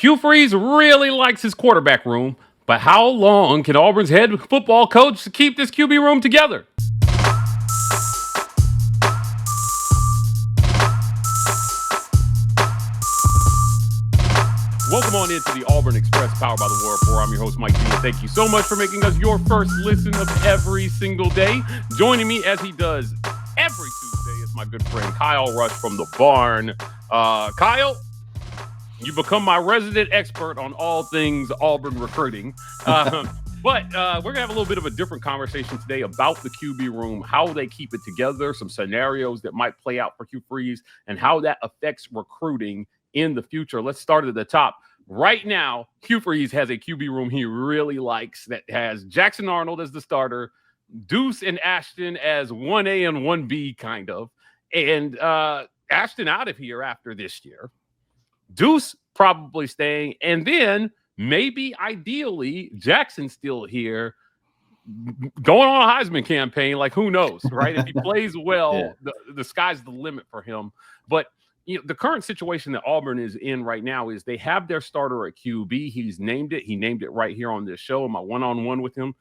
Hugh Freeze really likes his quarterback room, but how long can Auburn's head football coach keep this QB room together? Welcome on into the Auburn Express, powered by the War Report. I'm your host, Mike G. Thank you so much for making us your first listen of every single day. Joining me as he does every Tuesday is my good friend Kyle Rush from the Barn. Kyle, you become my resident expert on all things Auburn recruiting. But we're going to have a little bit of a different conversation today about the QB room, how they keep it together, some scenarios that might play out for Hugh Freeze, and how that affects recruiting in the future. Let's start at the top. Right now, Hugh Freeze has a QB room he really likes that has Jackson Arnold as the starter, Deuce and Ashton as 1A and 1B kind of, and Ashton out of here after this year. Deuce probably staying, and then maybe ideally Jackson still here going on a Heisman campaign. Like, who knows, right? If he plays well, the sky's the limit for him. But the current situation that Auburn is in right now is they have their starter at QB. He's named it. He named it right here on this show in my one-on-one with him.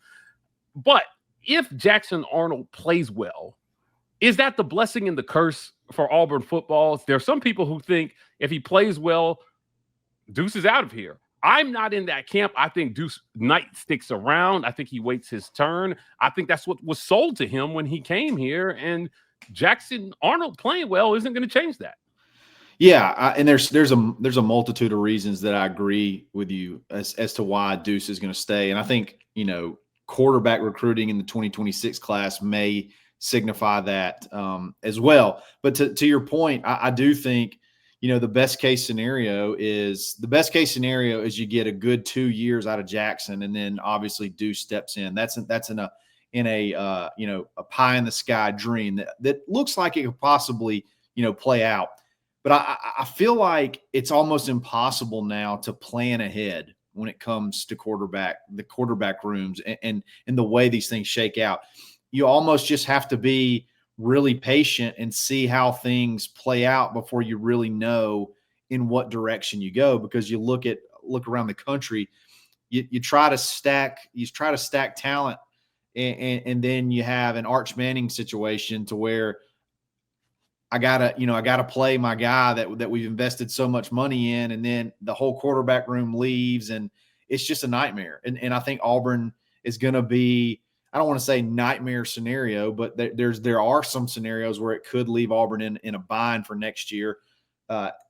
But if Jackson Arnold plays well, is that the blessing and the curse for Auburn football? There are some people who think if he plays well, Deuce is out of here. I'm not in that camp. I think Deuce Knight sticks around. I think he waits his turn. I think that's what was sold to him when he came here. And Jackson Arnold playing well isn't going to change that. Yeah, and there's a multitude of reasons that I agree with you as to why Deuce is going to stay. And I think, quarterback recruiting in the 2026 class may signify that as well. But to your point, I do think, the best case scenario is you get a good 2 years out of Jackson, and then obviously Deuce steps in. That's in a pie in the sky dream that looks like it could possibly play out. But I feel like it's almost impossible now to plan ahead when it comes to the quarterback rooms and the way these things shake out. You almost just have to be really patient and see how things play out before you really know in what direction you go. Because you look around the country, you try to stack talent, and then you have an Arch Manning situation to where I gotta play my guy that we've invested so much money in, and then the whole quarterback room leaves, and it's just a nightmare. And I think Auburn is going to be, I don't want to say nightmare scenario, but there are some scenarios where it could leave Auburn in a bind for next year.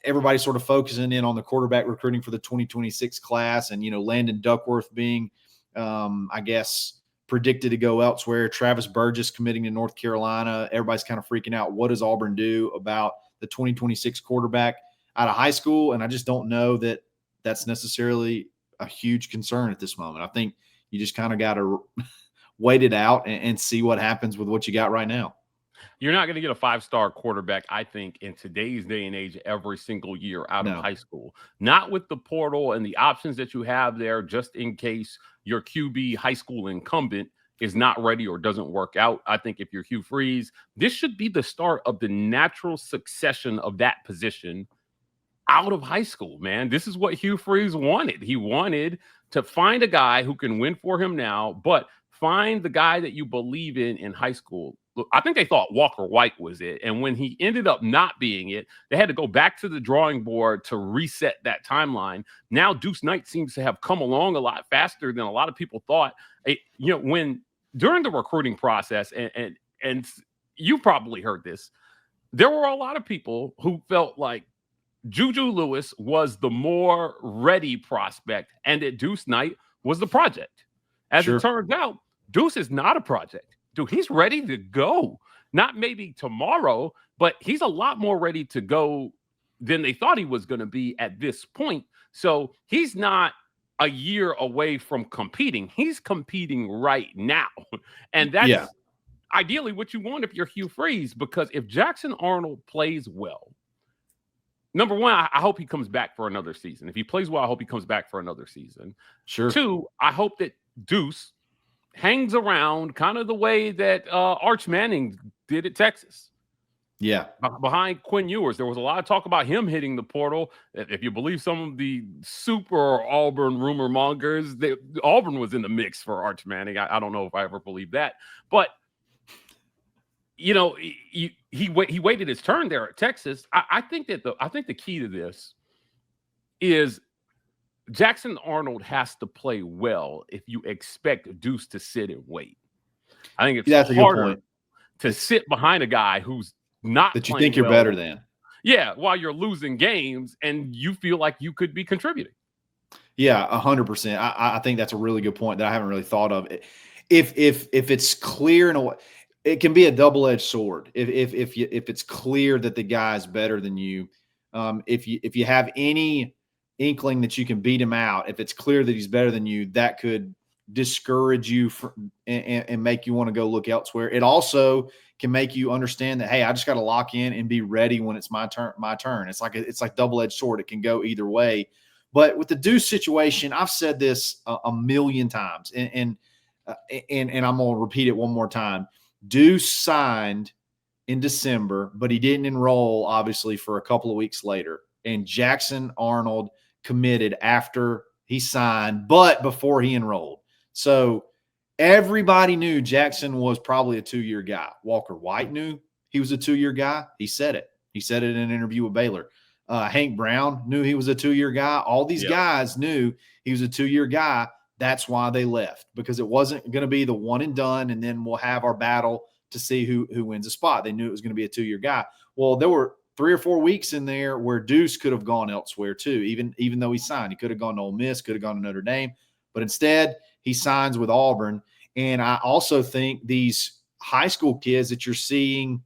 Everybody's sort of focusing in on the quarterback recruiting for the 2026 class, and Landon Duckworth being, I guess, predicted to go elsewhere. Travis Burgess committing to North Carolina. Everybody's kind of freaking out. What does Auburn do about the 2026 quarterback out of high school? And I just don't know that that's necessarily a huge concern at this moment. I think you just kind of got to wait it out and see what happens with what you got right now. You're not going to get a 5-star quarterback, I think, in today's day and age every single year out of high school. Not with the portal and the options that you have there, just in case your QB high school incumbent is not ready or doesn't work out. I think if you're Hugh Freeze, this should be the start of the natural succession of that position out of high school, man. This is what Hugh Freeze wanted. He wanted to find a guy who can win for him now, but find the guy that you believe in high school. Look, I think they thought Walker White was it. And when he ended up not being it, they had to go back to the drawing board to reset that timeline. Now Deuce Knight seems to have come along a lot faster than a lot of people thought. When during the recruiting process, and you probably heard this, there were a lot of people who felt like Juju Lewis was the more ready prospect and that Deuce Knight was the project. As it turns out, Deuce is not a project. Dude, he's ready to go. Not maybe tomorrow, but he's a lot more ready to go than they thought he was going to be at this point. So he's not a year away from competing. He's competing right now. And that's ideally what you want if you're Hugh Freeze, because if Jackson Arnold plays well, number one, I hope he comes back for another season. If he plays well, I hope he comes back for another season. Sure. Two, I hope that Deuce hangs around kind of the way that Arch Manning did at Texas. Yeah. Behind Quinn Ewers. There was a lot of talk about him hitting the portal. If you believe some of the super Auburn rumor mongers, Auburn was in the mix for Arch Manning. I don't know if I ever believed that, but he waited his turn there at Texas. I think the key to this is Jackson Arnold has to play well if you expect Deuce to sit and wait. I think it's harder to sit behind a guy who's not that you think you're better than. Yeah, while you're losing games and you feel like you could be contributing. Yeah, 100%. I think that's a really good point that I haven't really thought of. If it's clear in a way, it can be a double-edged sword. If it's clear that the guy's better than you, if you have any inkling that you can beat him out, if it's clear that he's better than you, that could discourage you and make you want to go look elsewhere. It also can make you understand that, hey, I just got to lock in and be ready when it's my turn. It's like double-edged sword. It can go either way. But with the Deuce situation, I've said this a million times, and I'm going to repeat it one more time. Deuce signed in December, but he didn't enroll, obviously, for a couple of weeks later. And Jackson Arnold committed after he signed, but before he enrolled. So everybody knew Jackson was probably a 2-year guy. Walker White knew he was a 2-year guy. He said it. He said it in an interview with Baylor. Hank Brown knew he was a 2-year guy. All these guys knew he was a 2-year guy. That's why they left, because it wasn't going to be the one and done, and then we'll have our battle to see who wins a spot. They knew it was going to be a 2-year guy. Well, there were 3 or 4 weeks in there where Deuce could have gone elsewhere too, even though he signed. He could have gone to Ole Miss, could have gone to Notre Dame, but instead he signs with Auburn. And I also think these high school kids that you're seeing,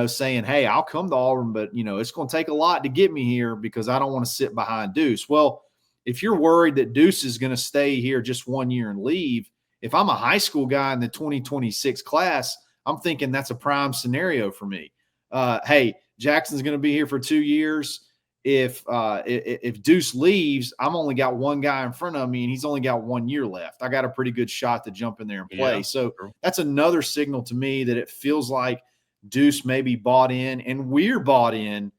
saying, hey, I'll come to Auburn, but, it's going to take a lot to get me here because I don't want to sit behind Deuce. Well, if you're worried that Deuce is going to stay here just 1 year and leave, if I'm a high school guy in the 2026 class, I'm thinking that's a prime scenario for me. Hey, Jackson's going to be here for 2 years. If Deuce leaves, I'm only got one guy in front of me, and he's only got 1 year left. I got a pretty good shot to jump in there and play. So that's another signal to me that it feels like Deuce may be bought in, and we're bought in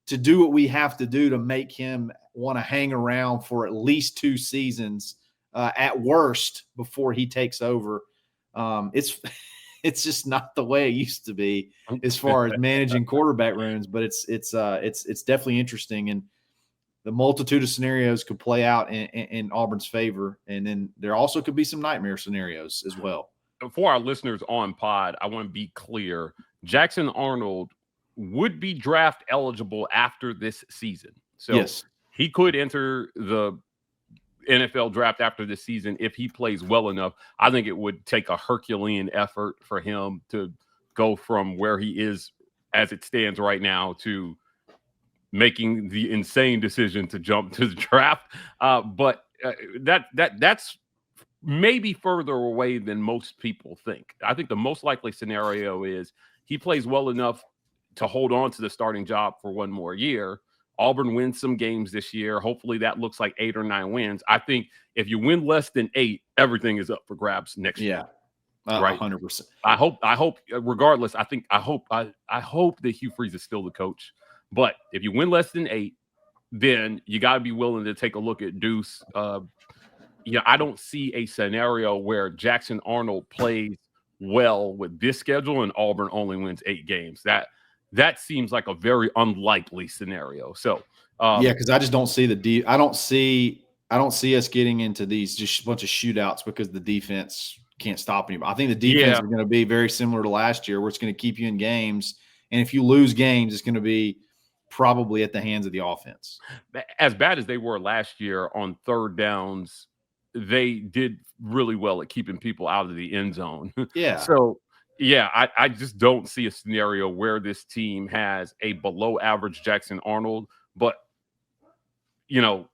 to do what we have to do to make him want to hang around for at least 2 seasons at worst before he takes over. It's just not the way it used to be as far as managing quarterback rooms, but it's definitely interesting, and the multitude of scenarios could play out in Auburn's favor, and then there also could be some nightmare scenarios as well. For our listeners on pod, I want to be clear: Jackson Arnold would be draft eligible after this season, so yes, he could enter the NFL draft after this season if he plays well enough. I think it would take a Herculean effort for him to go from where he is as it stands right now to making the insane decision to jump to the draft. But that's maybe further away than most people think. I think the most likely scenario is he plays well enough to hold on to the starting job for 1 more year. Auburn wins some games this year. Hopefully that looks like 8 or 9 wins. I think if you win less than 8, everything is up for grabs next year. Right. 100%. I hope regardless, I hope that Hugh Freeze is still the coach. But if you win less than 8, then you got to be willing to take a look at Deuce. I don't see a scenario where Jackson Arnold plays well with this schedule and Auburn only wins 8 games. That seems like a very unlikely scenario. So, because I just don't see I don't see us getting into these just a bunch of shootouts because the defense can't stop anybody. I think the defense is going to be very similar to last year, where it's going to keep you in games, and if you lose games, it's going to be probably at the hands of the offense. As bad as they were last year on 3rd downs, they did really well at keeping people out of the end zone. Yeah. So. Yeah, I just don't see a scenario where this team has a below average Jackson Arnold, but wins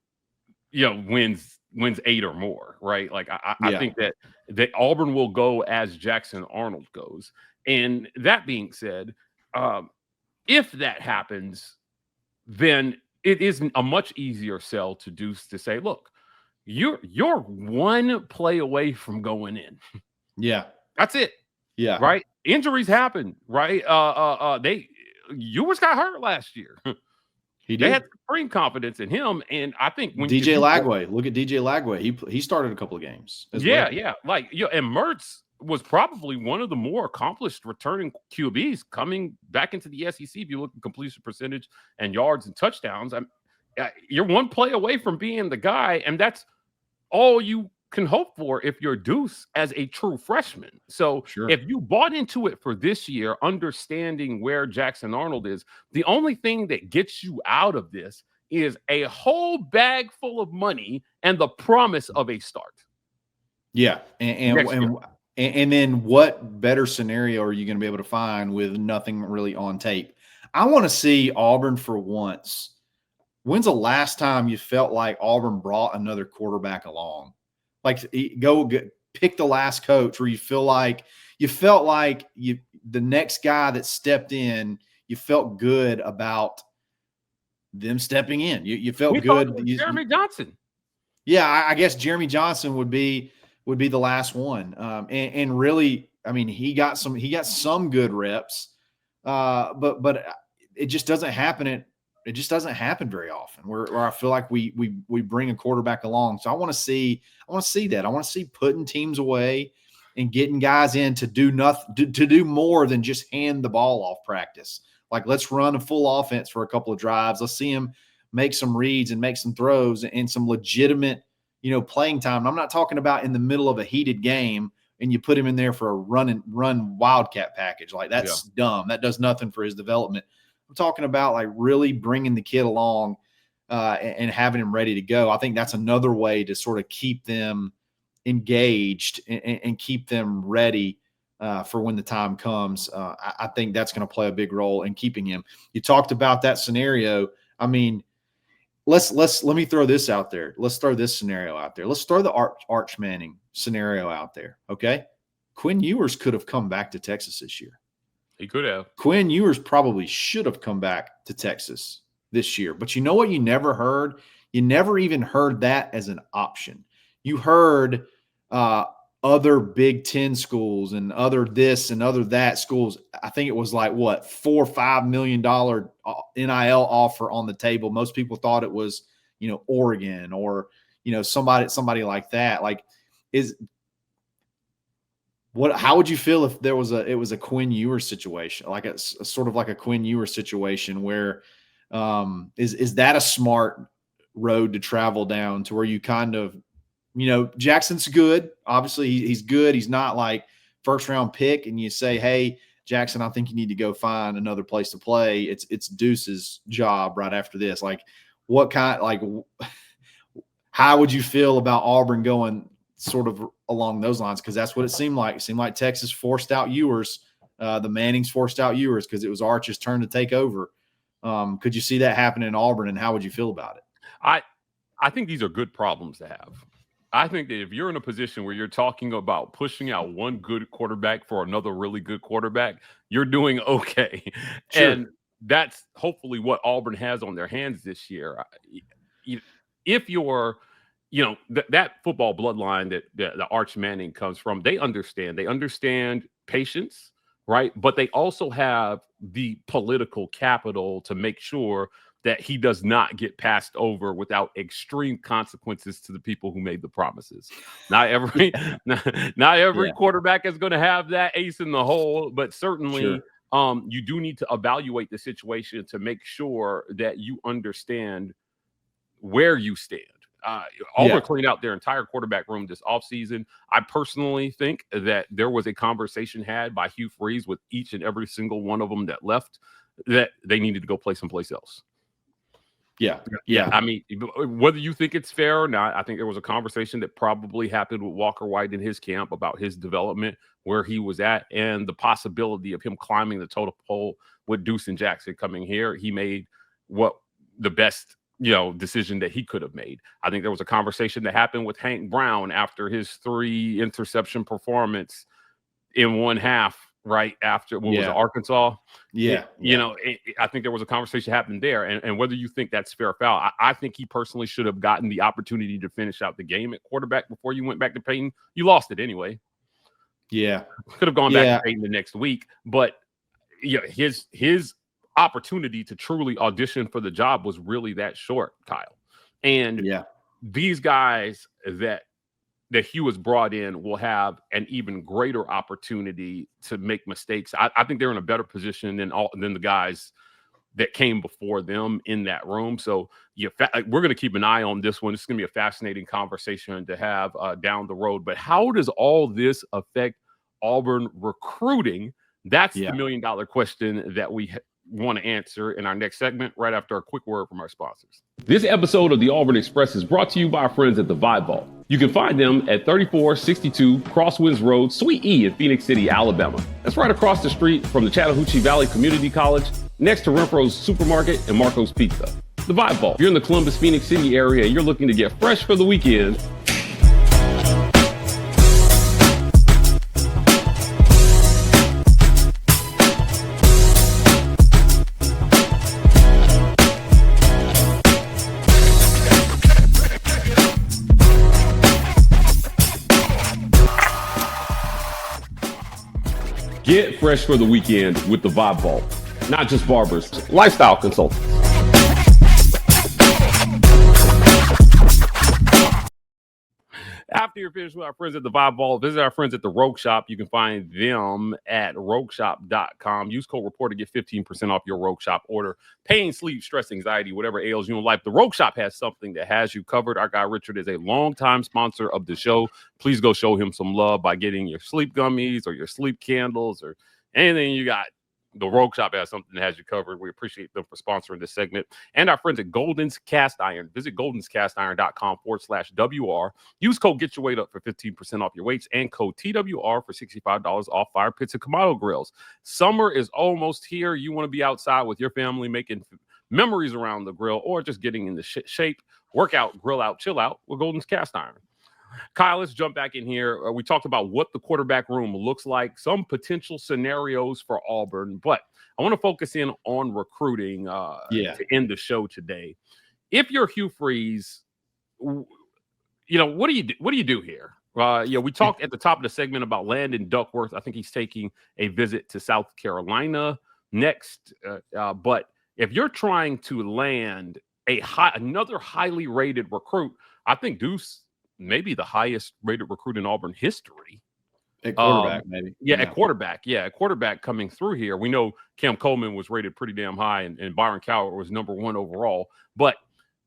8 or more, right? Like I think that Auburn will go as Jackson Arnold goes. And that being said, if that happens, then it is a much easier sell to Deuce to say, look, you're 1 play away from going in. Yeah, that's it. Yeah. Right. Injuries happen. Right. Ewers got hurt last year. He They did. had supreme confidence in him, and I think when DJ Lagway, look at DJ Lagway. He started a couple of games as well. Yeah, like and Mertz was probably one of the more accomplished returning QBs coming back into the SEC. If you look at completion percentage and yards and touchdowns, you're one play away from being the guy, and that's all you can hope for if you're Deuce as a true freshman. So if you bought into it for this year, understanding where Jackson Arnold is, the only thing that gets you out of this is a whole bag full of money and the promise of a start. Yeah. And then what better scenario are you going to be able to find with nothing really on tape? I want to see Auburn for once. When's the last time you felt like Auburn brought another quarterback along? Like go pick the last coach where you felt like the next guy that stepped in, you felt good about them stepping in. You felt good. Jeremy Johnson. Yeah, I guess Jeremy Johnson would be the last one. And really, I mean, he got some good reps, but it just doesn't happen. It just doesn't happen very often where I feel like we bring a quarterback along. So I want to see that. I want to see putting teams away and getting guys in to do nothing, to do more than just hand the ball off practice. Like, let's run a full offense for a couple of drives. Let's see him make some reads and make some throws and some legitimate, playing time. I'm not talking about in the middle of a heated game and you put him in there for a run wildcat package. Like, that's dumb. That does nothing for his development. I'm talking about like really bringing the kid along and having him ready to go. I think that's another way to sort of keep them engaged and keep them ready for when the time comes. I think that's going to play a big role in keeping him. You talked about that scenario. I mean, let me throw this out there. Let's throw this scenario out there. Let's throw the Arch Manning scenario out there. Okay. Quinn Ewers could have come back to Texas this year. He could have. Quinn Ewers probably should have come back to Texas this year. But you know what you never heard? You never even heard that as an option. You heard other Big Ten schools and other this and other that schools. I think it was like, what, $4 or $5 million NIL offer on the table. Most people thought it was, Oregon or, somebody like that. Like, how would you feel if it was a Quinn Ewers situation, like a sort of like a Quinn Ewers situation where is that a smart road to travel down to where you kind of, Jackson's good. Obviously he's good. He's not like first round pick and you say, hey, Jackson, I think you need to go find another place to play. It's Deuce's job right after this. Like, how would you feel about Auburn going sort of along those lines? Because that's what it seemed like. It seemed like Texas forced out Ewers. The Mannings forced out Ewers because it was Arch's turn to take over. Could you see that happen in Auburn, and how would you feel about it? I think these are good problems to have. I think that if you're in a position where you're talking about pushing out one good quarterback for another really good quarterback, you're doing okay. Sure. And that's hopefully what Auburn has on their hands this year. If you're that football bloodline that the Arch Manning comes from, they understand patience, right? But they also have the political capital to make sure that he does not get passed over without extreme consequences to the people who made the promises. Not every quarterback is going to have that ace in the hole, but certainly you do need to evaluate the situation to make sure that you understand where you stand. Auburn cleaned out their entire quarterback room this offseason. I personally think that there was a conversation had by Hugh Freeze with each and every single one of them that left that they needed to go play someplace else. Yeah. I mean, whether you think it's fair or not, I think there was a conversation that probably happened with Walker White in his camp about his development, where he was at, and the possibility of him climbing the totem pole with Deuce and Jackson coming here. He made what the best decision that he could have made. I think there was a conversation that happened with Hank Brown after his 3 interception performance in one half, right after was it, Arkansas? I think there was a conversation happened there, and whether you think that's fair or foul, I think he personally should have gotten the opportunity to finish out the game at quarterback before you went back to Peyton. You lost it anyway. Yeah, could have gone back to Peyton the next week, but his opportunity to truly audition for the job was really that short, Kyle. And these guys that Hugh has brought in will have an even greater opportunity to make mistakes. I think they're in a better position than the guys that came before them in that room. So we're going to keep an eye on this one. It's going to be a fascinating conversation to have down the road. But how does all this affect Auburn recruiting? That's the $1 million question that we want to answer in our next segment right after a quick word from our sponsors. This episode of the Auburn Express is brought to you by our friends at the Vibe Vault. You can find them at 3462 Crosswinds Road, Suite E in Phoenix City, Alabama. That's right across the street from the Chattahoochee Valley Community College, next to Renfro's Supermarket and Marco's Pizza. The Vibe Vault. If you're in the Columbus, Phoenix City area and you're looking to get fresh for the weekend, get fresh for the weekend with the Vibe Vault. Not just barbers, lifestyle consultants. After you're finished with our friends at the Vibe Vault, visit our friends at the Rogue Shop. You can find them at rogueshop.com. Use code REPORT to get 15% off your Rogue Shop order. Pain, sleep, stress, anxiety, whatever ails you in life, the Rogue Shop has something that has you covered. Our guy Richard is a longtime sponsor of the show. Please go show him some love by getting your sleep gummies or your sleep candles or anything you got. The Rogue Shop has something that has you covered. We appreciate them for sponsoring this segment. And our friends at Golden's Cast Iron. Visit goldenscastiron.com/WR. Use code Get Your Weight Up for 15% off your weights and code TWR for $65 off fire pits and Kamado grills. Summer is almost here. You want to be outside with your family making memories around the grill or just getting in the shape. Work out, grill out, chill out with Golden's Cast Iron. Kyle, let's jump back in here. We talked about what the quarterback room looks like, some potential scenarios for Auburn, but I want to focus in on recruiting to end the show today. If you're Hugh Freeze, what do you do here? We talked at the top of the segment about Landon Duckworth. I think he's taking a visit to South Carolina next. But if you're trying to land another highly rated recruit, I think Deuce maybe the highest rated recruit in Auburn history. At quarterback, maybe. At quarterback. Yeah, at quarterback coming through here. We know Cam Coleman was rated pretty damn high, and Byron Cowart was number 1 overall. But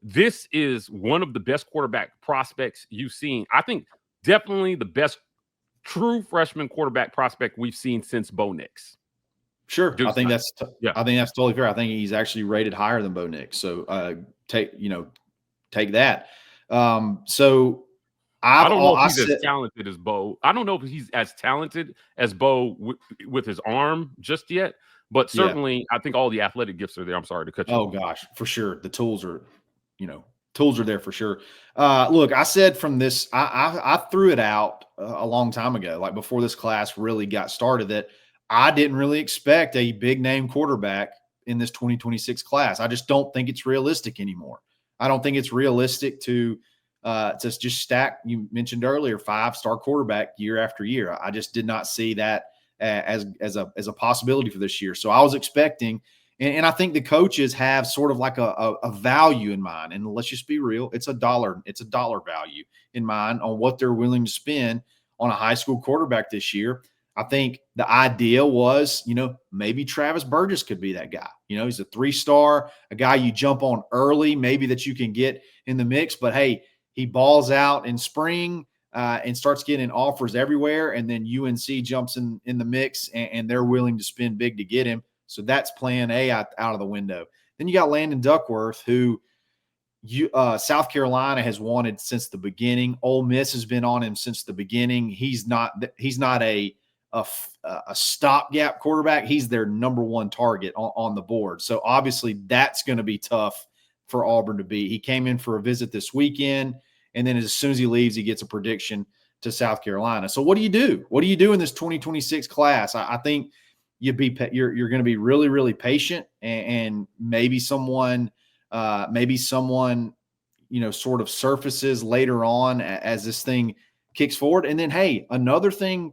this is one of the best quarterback prospects you've seen. I think definitely the best true freshman quarterback prospect we've seen since Bo Nix. Sure. I think that's totally fair. I think he's actually rated higher than Bo Nix. So take that. I don't know if he's as talented as Bo. I don't know if he's as talented as Bo with his arm just yet, but certainly I think all the athletic gifts are there. I'm sorry to cut you off. Oh gosh, for sure. The tools are there for sure. Look, I said from this, I threw it out a long time ago, like before this class really got started, that I didn't really expect a big name quarterback in this 2026 class. I just don't think it's realistic anymore. I don't think it's realistic to just stack. You mentioned earlier 5-star quarterback year after year. I just did not see that as a possibility for this year. So I was expecting, and I think the coaches have sort of like a value in mind. And let's just be real, it's a dollar value in mind on what they're willing to spend on a high school quarterback this year. I think the idea was, maybe Travis Burgess could be that guy. He's a 3-star, a guy you jump on early, maybe that you can get in the mix. But hey, he balls out in spring and starts getting offers everywhere. And then UNC jumps in the mix and they're willing to spend big to get him. So that's plan A out of the window. Then you got Landon Duckworth, who South Carolina has wanted since the beginning. Ole Miss has been on him since the beginning. He's not a stopgap quarterback. He's their number 1 target on the board. So obviously that's going to be tough for Auburn to beat. He came in for a visit this weekend, and then as soon as he leaves, he gets a prediction to South Carolina. So what do you do? What do you do in this 2026 class? I think you're going to be really, really patient, and maybe someone sort of surfaces later on as this thing kicks forward. And then, hey, another thing,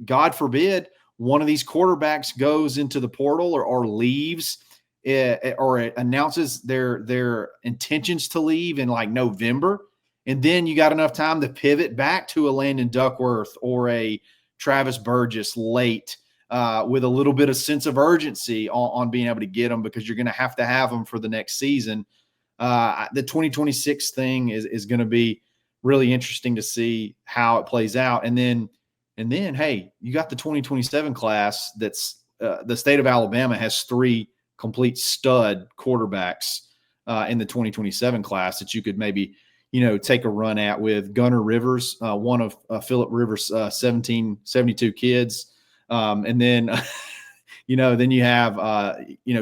God forbid, one of these quarterbacks goes into the portal or leaves or announces their intentions to leave in like November, and then you got enough time to pivot back to a Landon Duckworth or a Travis Burgess late with a little bit of sense of urgency on being able to get them, because you're going to have them for the next season. The 2026 thing is going to be really interesting to see how it plays out. And then, hey, you got the 2027 class that's the state of Alabama has 3 complete stud quarterbacks in the 2027 class that you could maybe, take a run at, with Gunnar Rivers, one of Phillip Rivers' 1772 kids. And then, then you have,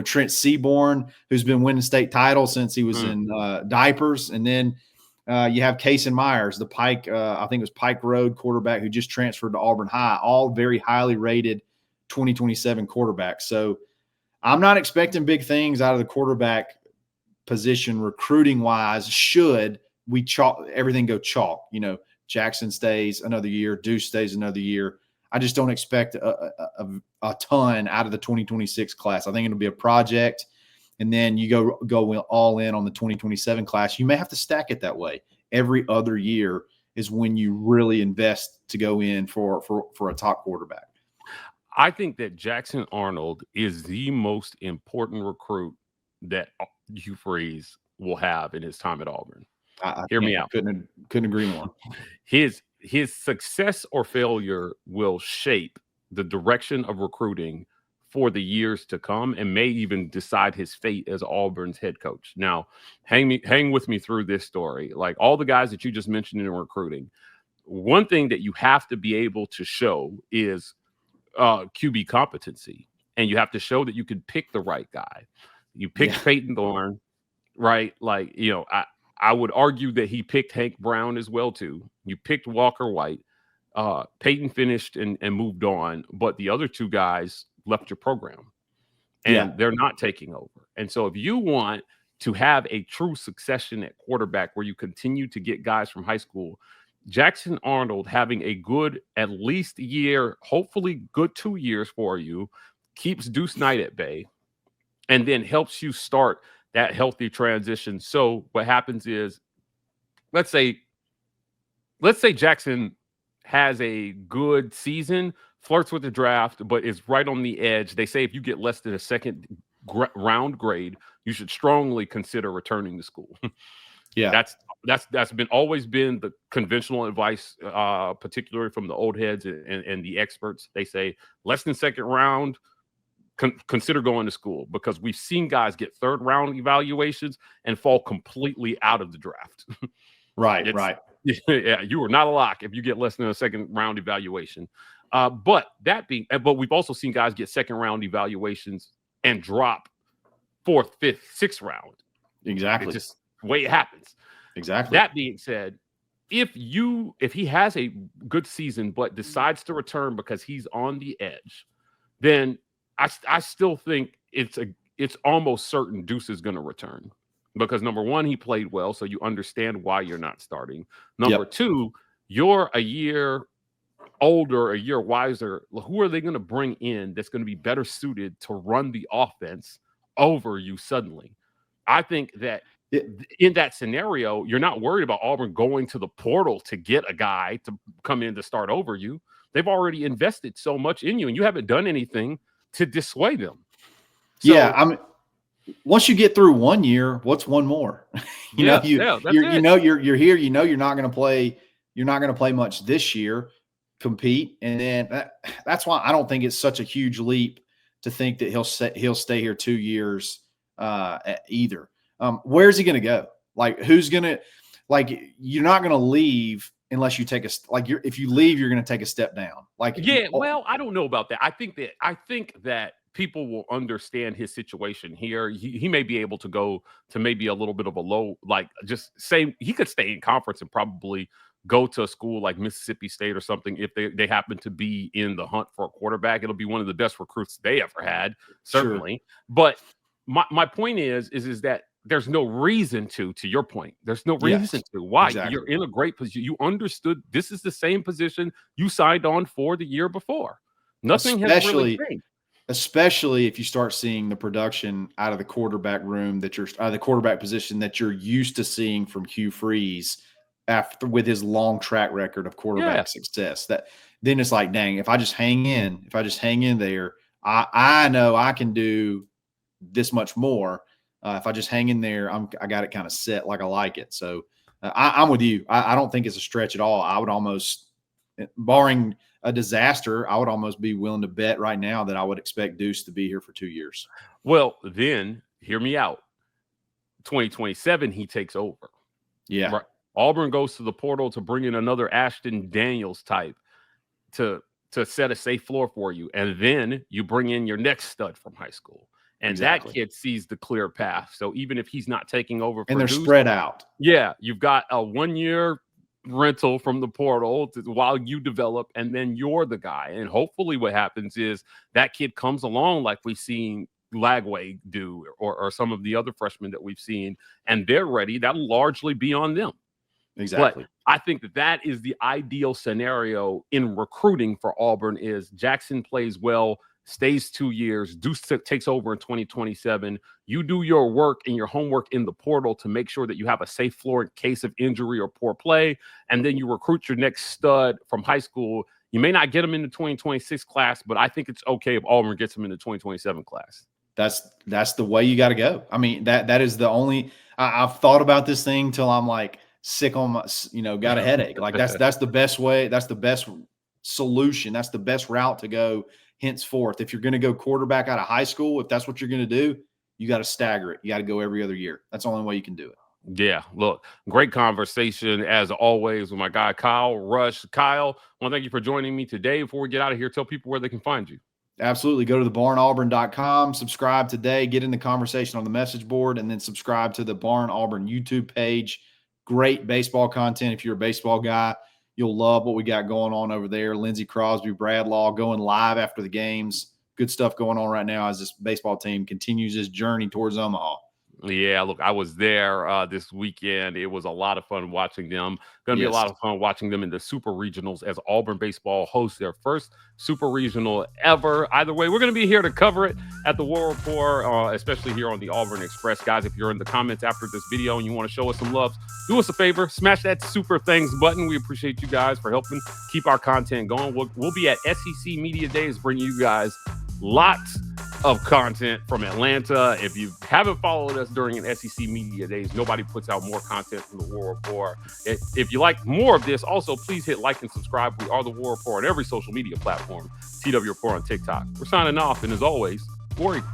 Trent Seaborn, who's been winning state titles since he was in diapers. And then you have Kason Myers, the Pike, I think it was Pike Road quarterback who just transferred to Auburn High, all very highly rated 2027 quarterbacks. So I'm not expecting big things out of the quarterback position recruiting wise. Should we everything go chalk? Jackson stays another year, Deuce stays another year. I just don't expect a ton out of the 2026 class. I think it'll be a project, and then you go all in on the 2027 class. You may have to stack it that way. Every other year is when you really invest to go in for a top quarterback. I think that Jackson Arnold is the most important recruit that Hugh Freeze will have in his time at Auburn. Hear me out. Couldn't agree more. His success or failure will shape the direction of recruiting for the years to come, and may even decide his fate as Auburn's head coach. Now, hang with me through this story. Like all the guys that you just mentioned in recruiting, one thing that you have to be able to show is QB competency, and you have to show that you can pick the right guy. You picked Peyton Thorne, right? Like, I would argue that he picked Hank Brown as well too. You picked Walker White. Peyton finished and moved on, but the other 2 guys left your program, and they're not taking over. And so if you want to have a true succession at quarterback where you continue to get guys from high school, Jackson Arnold having a good at least year, hopefully good 2 years for you, keeps Deuce Knight at bay, and then helps you start that healthy transition. So what happens is, let's say Jackson has a good season, flirts with the draft, but is right on the edge. They say if you get less than a second round grade, you should strongly consider returning to school. Yeah, that's always been the conventional advice, particularly from the old heads and the experts. They say less than second round, consider going to school, because we've seen guys get 3rd round evaluations and fall completely out of the draft. Right. Yeah, you are not a lock if you get less than a 2nd round evaluation. But we've also seen guys get 2nd round evaluations and drop 4th, 5th, 6th round. Exactly. It's just the way it happens. Exactly. That being said, if he has a good season but decides to return because he's on the edge, then I still think it's almost certain Deuce is going to return, because number one, he played well, so you understand why you're not starting. Number 2, you're a year older, a year wiser. Who are they going to bring in that's going to be better suited to run the offense over you suddenly? I think that in that scenario, you're not worried about Auburn going to the portal to get a guy to come in to start over you. They've already invested so much in you, and you haven't done anything to dissuade them. So, once you get through 1 year, what's one more? You're here. You're not going to play. You're not going to play much this year. Compete, and then that's why I don't think it's such a huge leap to think that he'll stay here 2 years either. Where's he going to go? Like, who's going to? Like, you're not going to leave unless you take if you leave, you're going to take a step down. Well, I don't know about that. I think that people will understand his situation here. He may be able to go to maybe a little bit of a low, just say he could stay in conference and probably go to a school like Mississippi State or something if they happen to be in the hunt for a quarterback. It'll be one of the best recruits they ever had, certainly. Sure. But my point is that there's no reason to your point. There's no reason to. Why? Exactly. You're in a great position. You understood this is the same position you signed on for the year before. Nothing has really changed. especially if you start seeing the production out of the quarterback room out of the quarterback position that you're used to seeing from Hugh Freeze with his long track record of quarterback success. Then it's like, dang, if I just hang in there, I know I can do this much more. If I just hang in there, I got it kind of set like I like it. So I'm with you. I don't think it's a stretch at all. I would almost, barring a disaster, I would almost be willing to bet right now that I would expect Deuce to be here for 2 years. Well, then hear me out. 2027, he takes over. Yeah. Right. Auburn goes to the portal to bring in another Ashton Daniels type to set a safe floor for you. And then you bring in your next stud from high school. And exactly. That kid sees the clear path. So even if he's not taking over for and they're Deuce, spread out. Yeah, you've got a 1-year rental from the portal while you develop, and then you're the guy. And hopefully what happens is that kid comes along like we've seen Lagway do or some of the other freshmen that we've seen, and they're ready. That'll largely be on them. Exactly. But I think that is the ideal scenario in recruiting for Auburn is Jackson plays well, stays 2 years, Deuce takes over in 2027. You do your work and your homework in the portal to make sure that you have a safe floor in case of injury or poor play. And then you recruit your next stud from high school. You may not get him in the 2026 class, but I think it's okay if Auburn gets him in the 2027 class. That's the way you got to go. I mean, that is the only, I've thought about this thing till I'm like sick on my, got a headache. Like that's the best way. That's the best solution. That's the best route to go. Henceforth, if you're going to go quarterback out of high school, if that's what you're going to do, you got to stagger it. You got to go every other year. That's the only way you can do it. Yeah, look, great conversation as always with my guy, Kyle Rush. Kyle, I want to thank you for joining me today. Before we get out of here, tell people where they can find you. Absolutely. Go to thebarnauburn.com, subscribe today, get in the conversation on the message board, and then subscribe to the Barn Auburn YouTube page. Great baseball content. If you're a baseball guy, you'll love what we got going on over there. Lindsey Crosby, Bradlaw going live after the games. Good stuff going on right now as this baseball team continues its journey towards Omaha. Yeah, look, I was there this weekend. It was a lot of fun watching them. Going to be a lot of fun watching them in the Super Regionals as Auburn baseball hosts their first Super Regional ever. Either way, we're going to be here to cover it at the War Report, especially here on the Auburn Express. Guys, if you're in the comments after this video and you want to show us some love, do us a favor, smash that super thanks button. We appreciate you guys for helping keep our content going. We'll be at SEC Media Days bringing you guys lots of content from Atlanta. If you haven't followed us during an SEC Media Days, nobody puts out more content from the War Report. If you like more of this, also please hit like and subscribe. We are the War Report on every social media platform. TW Report on TikTok. We're signing off, and as always, War Eagle.